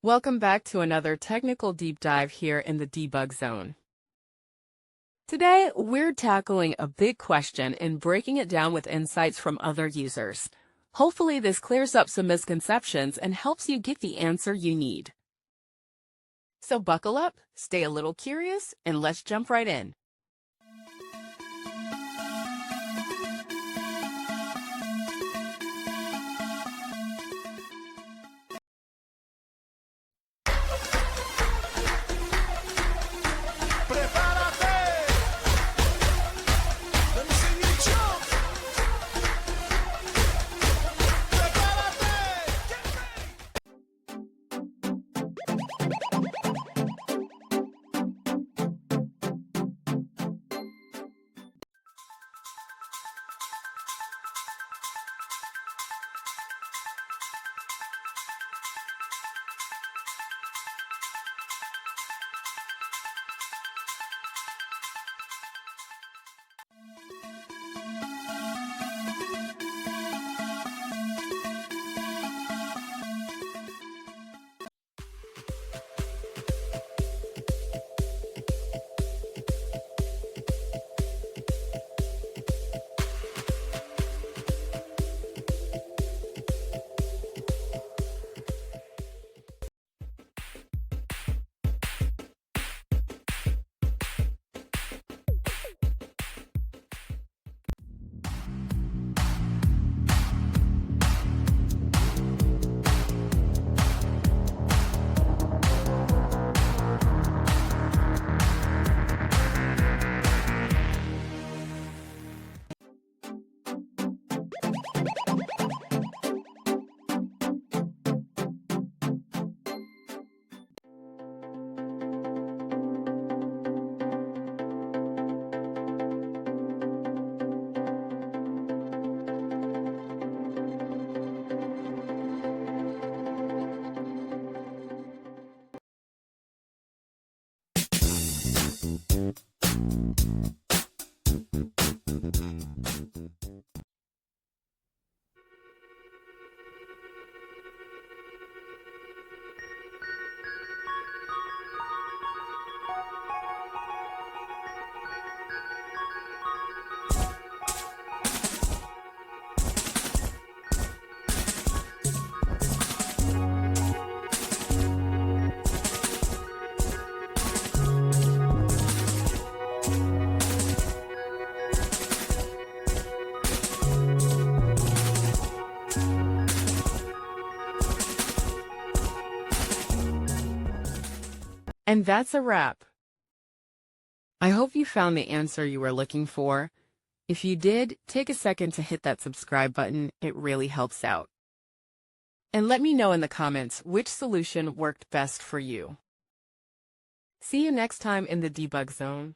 Welcome back to another technical deep dive here in the debug zone. Today, we're tackling a big question and breaking it down with insights from other users. Hopefully, this clears up some misconceptions and helps you get the answer you need. So buckle up, stay a little curious, and let's jump right in. And that's a wrap. I hope you found the answer you were looking for. If you did, take a second to hit that subscribe button. It really helps out. And let me know in the comments which solution worked best for you. See you next time in the debug zone.